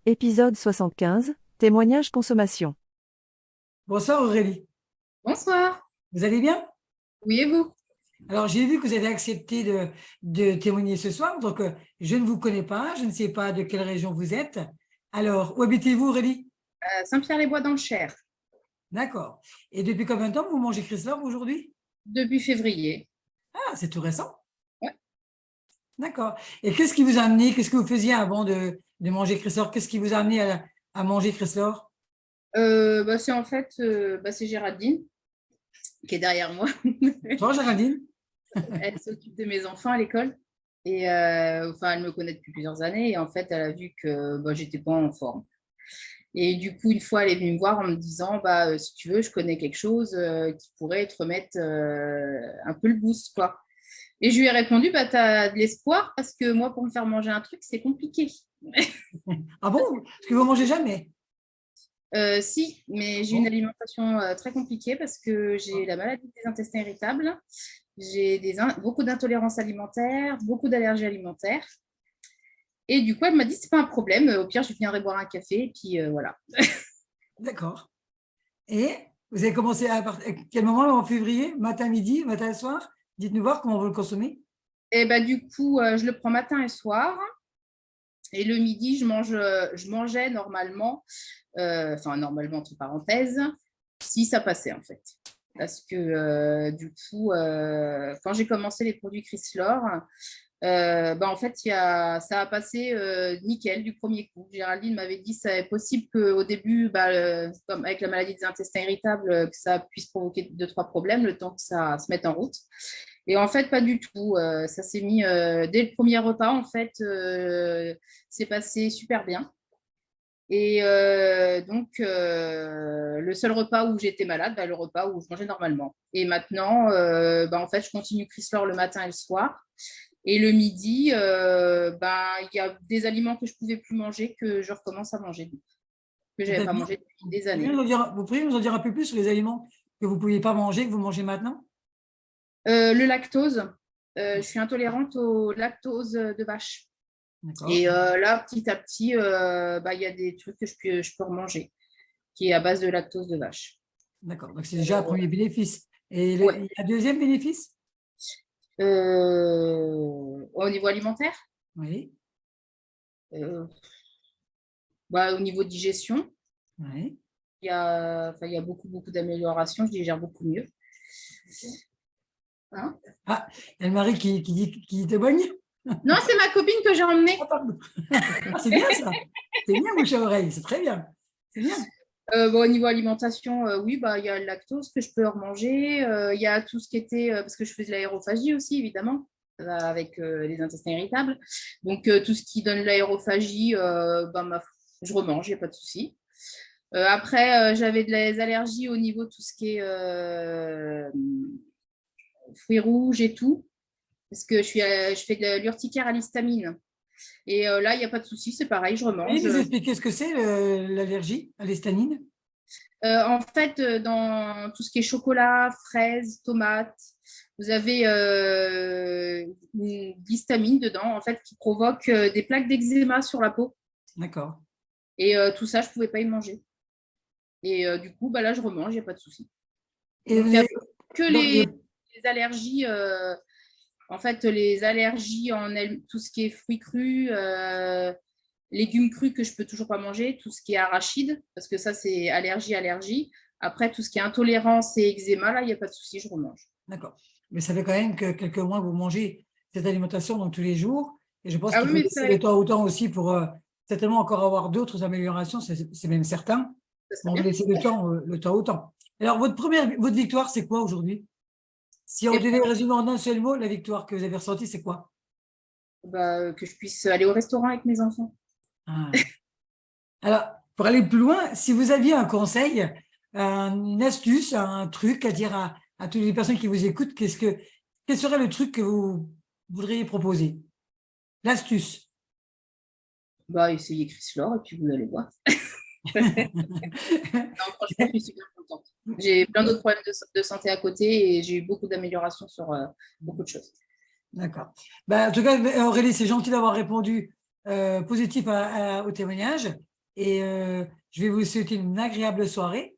Épisode 75, témoignage consommation. Bonsoir Aurélie, Bonsoir. vous allez bien? Oui, et vous? Alors j'ai vu que vous avez accepté de témoigner ce soir, donc je ne vous connais pas, je ne sais pas de quelle région vous êtes. Alors, où habitez-vous Aurélie? Saint-Pierre-les-Bois dans le Cher, D'accord. Et depuis combien de temps vous mangez Chrysler aujourd'hui? depuis février. Ah, c'est tout récent. Ouais. D'accord. Et qu'est-ce qui vous a amené, qu'est-ce que vous faisiez avant de manger Chrysler? Qu'est-ce qui vous a amené à manger Chrysler? C'est en fait c'est Géraldine qui est derrière moi. Bonsoir Géraldine. Elle s'occupe de mes enfants à l'école et elle me connaît depuis plusieurs années et en fait elle a vu que j'étais pas en forme. Et du coup, une fois, elle est venue me voir en me disant, si tu veux, je connais quelque chose qui pourrait te remettre un peu le boost, quoi. Et je lui ai répondu, tu as de l'espoir parce que moi, pour me faire manger un truc, c'est compliqué. Ah bon? Parce que vous mangez jamais? Si, mais j'ai une Bon. alimentation très compliquée parce que j'ai la maladie des intestins irritables, j'ai beaucoup d'intolérances alimentaires, beaucoup d'allergies alimentaires. Et du coup, elle m'a dit, c'est pas un problème, au pire, je viendrai boire un café, et puis voilà. D'accord. Et vous avez commencé à quel moment en février? Matin, midi, matin, soir? Dites-nous voir comment vous le consommez. Et du coup, je le prends matin et soir. Et le midi, je mangeais normalement, normalement, entre parenthèses, si ça passait en fait. Parce que du coup, quand j'ai commencé les produits Chrysler, en fait, ça a passé nickel du premier coup. Géraldine m'avait dit que c'est possible qu'au début, comme avec la maladie des intestins irritables, que ça puisse provoquer deux, trois problèmes le temps que ça se mette en route. Et en fait, pas du tout. Ça s'est mis dès le premier repas, en fait, c'est passé super bien. Et le seul repas où j'étais malade, le repas où je mangeais normalement. Et maintenant, en fait, je continue Chrysler le matin et le soir. Et le midi, il y a des aliments que je ne pouvais plus manger que je recommence à manger, que je n'avais pas C'est-à-dire, mangé depuis des vous pouvez années. vous pouvez nous en dire un peu plus sur les aliments que vous ne pouviez pas manger, que vous mangez maintenant? Le lactose, je suis intolérante au lactose de vache. D'accord, Et là, petit à petit, il y a des trucs que je peux remanger, qui est à base de lactose de vache. d'accord. Donc, c'est déjà un premier bénéfice. Et Ouais. il y a un deuxième bénéfice? Au niveau alimentaire, Oui, euh, au niveau digestion, oui. il y a beaucoup, beaucoup d'améliorations. Je digère beaucoup mieux. Hein. Ah, il y a le mari qui témoigne? Non, c'est ma copine que j'ai Ah, emmenée. pardon. Ah, c'est bien ça. C'est bien, bouche à oreille. C'est très bien. C'est bien. Au niveau alimentation, oui, il y a le lactose que je peux remanger. Il y a tout ce qui était, parce que je fais de l'aérophagie aussi, évidemment, avec les intestins irritables. Donc, tout ce qui donne l'aérophagie, je remange, il n'y a pas de souci. Après, j'avais des allergies au niveau de tout ce qui est fruits rouges et tout, parce que je fais de l'urticaire à l'histamine. Et là, il n'y a pas de souci, c'est pareil, je Allez remange. nous expliquer ce que c'est l'allergie à l'histamine? En fait, dans tout ce qui est chocolat, fraises, tomates, vous avez une histamine dedans, en fait, qui provoque des plaques d'eczéma sur la peau. D'accord. Et tout ça, je ne pouvais pas y manger. Et du coup, là, je remange, il n'y a pas de souci. Et Donc, vous il n'y a avez- que donc, les allergies, en fait, les allergies tout ce qui est fruits crus, légumes crus que je peux toujours pas manger, tout ce qui est arachide, parce que ça, c'est allergie. Après, tout ce qui est intolérance et eczéma, là, il n'y a pas de souci, je remange. d'accord. Mais ça fait quand même que quelques mois que vous mangez cette alimentation donc tous les jours. Et je pense Ah qu'il oui, faut mais laisser le temps au temps aussi pour certainement encore avoir d'autres améliorations, c'est même certain. ça serait Mais on va bien. laisser le temps au temps. Alors, votre victoire, c'est quoi aujourd'hui? Si on Et devait résumer en un seul mot, la victoire que vous avez ressentie, c'est quoi? que je puisse aller au restaurant avec mes enfants. Ah. Alors, pour aller plus loin, si vous aviez un conseil, une astuce, un truc à dire à toutes les personnes qui vous écoutent, quel serait le truc que vous voudriez proposer? L'astuce. Essayez Chrysler et puis vous allez voir. Non, franchement, je suis super contente. J'ai plein d'autres problèmes de santé à côté et j'ai eu beaucoup d'améliorations sur beaucoup de choses. D'accord. En tout cas, Aurélie, c'est gentil d'avoir répondu positif au témoignage. et je vais vous souhaiter une agréable soirée.